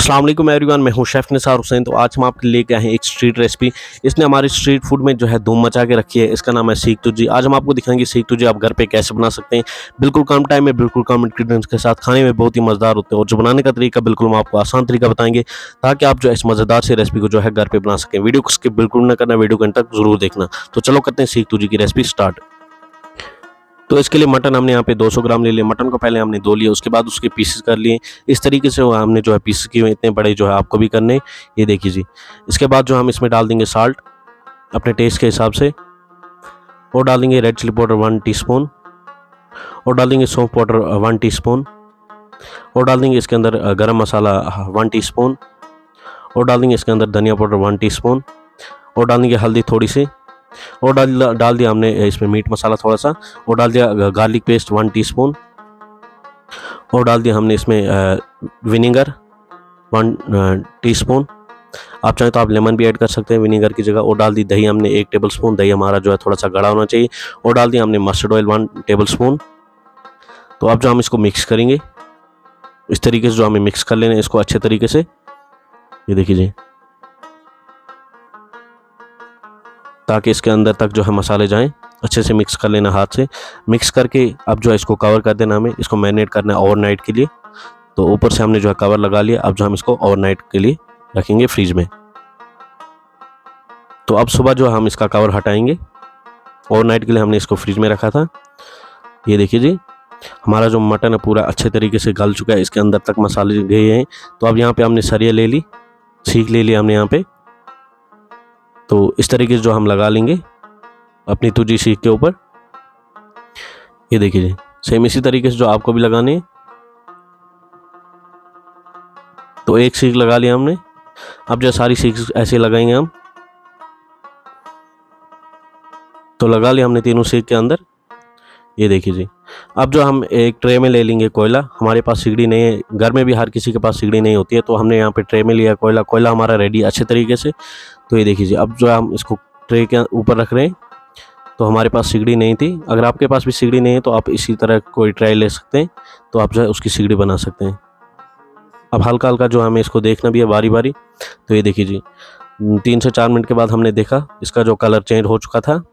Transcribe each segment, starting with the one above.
अस्सलाम वालेकुम एवरीवन, मैं हूं शेफ़ निसार हुसैन। तो आज हम आपके लिए लेके आए हैं एक स्ट्रीट रेसिपी। इसने हमारी स्ट्रीट फूड में जो है धूम मचा के रखी है। इसका नाम है सीख तुझी। आज हम आपको दिखाएंगे सीख तुझी आप घर पे कैसे बना सकते हैं, बिल्कुल कम टाइम में, बिल्कुल कम इंग्रेडिएंट्स के साथ। खाने में बहुत ही मज़ेदार होते हैं और जो बनाने का तरीका बिल्कुल हम आपको आसान तरीका बताएंगे, ताकि आप जो है इस मज़ेदार से रेसिपी को जो है घर पे बना सकें। वीडियो को स्किप बिल्कुल ना करना, वीडियो को अंत तक ज़रूर देखना। तो चलो करते हैं सीख तुझी की रेसिपी स्टार्ट। तो इसके लिए मटन हमने यहाँ पे 200 ग्राम ले लिया। मटन को पहले हमने धो लिया, उसके बाद उसके पीसेस कर लिए। इस तरीके से हमने जो है पीसेस किए हुए, इतने बड़े जो है आपको भी करने, ये देखिए जी। इसके बाद जो हम इसमें डाल देंगे साल्ट अपने टेस्ट के हिसाब से, और डाल देंगे रेड चिली पाउडर 1 टीस्पून, और डाल देंगे सौंफ पाउडर 1 टीस्पून, और डाल देंगे इसके अंदर गरम मसाला 1 टीस्पून, और डाल देंगे इसके अंदर धनिया पाउडर 1 टीस्पून, और डाल देंगे हल्दी थोड़ी सी, और डाल दिया हमने इसमें मीट मसाला थोड़ा सा, और डाल दिया गार्लिक पेस्ट 1 टीस्पून, और डाल दिया हमने इसमें विनेगर 1 टीस्पून। आप चाहें तो आप लेमन भी ऐड कर सकते हैं विनेगर की जगह। और डाल दी दही हमने 1 टेबलस्पून, दही हमारा जो है थोड़ा सा गाढ़ा होना चाहिए। और डाल दिया हमने मस्टर्ड ऑयल 1 टेबलस्पून। तो अब जो हम इसको मिक्स करेंगे, इस तरीके से जो हमें मिक्स कर लेना है इसको अच्छे तरीके से, ये देखिए जी, ताकि इसके अंदर तक जो है मसाले जाएं। अच्छे से मिक्स कर लेना हाथ से। मिक्स करके अब जो है इसको कवर कर देना, हमें इसको मैरिनेट करना है ओवरनाइट के लिए। तो ऊपर से हमने जो है कवर लगा लिया। अब जो हम इसको ओवरनाइट के लिए रखेंगे फ्रीज में। तो अब सुबह जो हम इसका कवर हटाएंगे। ओवरनाइट के लिए हमने इसको फ्रीज में रखा था। ये देखिए जी, हमारा जो मटन है पूरा अच्छे तरीके से गल चुका है, इसके अंदर तक मसाले गए हैं। तो अब यहाँ पे हमने सरिया ले ली, सीख ले लिया हमने यहाँ पे। तो इस तरीके से जो हम लगा लेंगे अपनी तुझी सीख के ऊपर, ये देखिए जी, सेम इसी तरीके से जो आपको भी लगाने हैं। तो एक सीख लगा लिया हमने। अब जो सारी सीख ऐसे लगाएंगे हम। तो लगा लिया हमने तीनों सीख के अंदर, ये देखिए जी। अब जो हम एक ट्रे में ले लेंगे कोयला। हमारे पास सिगड़ी नहीं है, घर में भी हर किसी के पास सिगड़ी नहीं होती है, तो हमने यहाँ पे ट्रे में लिया कोयला। कोयला हमारा रेडी अच्छे तरीके से। तो ये देखिए जी, अब जो हम इसको ट्रे के ऊपर रख रहे हैं। तो हमारे पास सिगड़ी नहीं थी। अगर आपके पास भी सिगड़ी नहीं है तो आप इसी तरह कोई ट्राई ले सकते हैं, तो आप जो है उसकी सिगड़ी बना सकते हैं। अब हल्का हल्का जो हमें इसको देखना भी है बारी बारी। तो ये देखिए जी, 3 से 4 मिनट के बाद हमने देखा इसका जो कलर चेंज हो चुका था।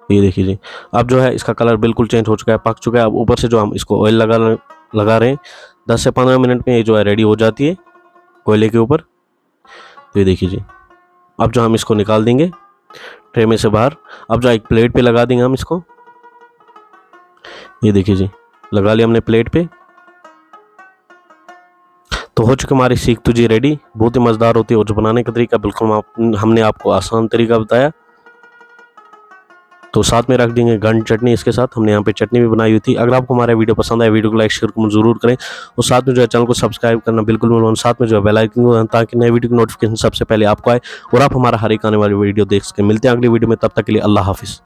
ये देखिए जी, अब जो है इसका कलर बिल्कुल चेंज हो चुका है, पक चुका है। अब ऊपर से जो हम इसको ऑयल लगा रहे हैं, 10 से 15 मिनट में ये जो है रेडी हो जाती है कोयले के ऊपर। तो ये देखिए जी, अब जो हम इसको निकाल देंगे ट्रे में से बाहर। अब जो एक प्लेट पे लगा देंगे हम इसको, ये देखिए जी, लगा लिया हमने प्लेट पे। तो हो चुकी हमारी सीख तुझी रेडी। बहुत ही मज़ेदार होती है और जो बनाने का तरीका बिल्कुल हमने आपको आसान तरीका बताया। तो साथ में रख देंगे गंड चटनी। इसके साथ हमने यहाँ पे चटनी भी बनाई हुई थी। अगर आपको हमारा वीडियो पसंद आए, वीडियो को लाइक शेयर जरूर करें, और साथ में जो है चैनल को सब्सक्राइब करना बिल्कुल मत भूलें। साथ में जो है बेल आइकन को, ताकि नए वीडियो की नोटिफिकेशन सबसे पहले आपको आए और आप हमारा हर एक आने वाली वीडियो देख सकें। मिलते हैं अगली वीडियो में, तब तक के लिए अल्लाह हाफिज़।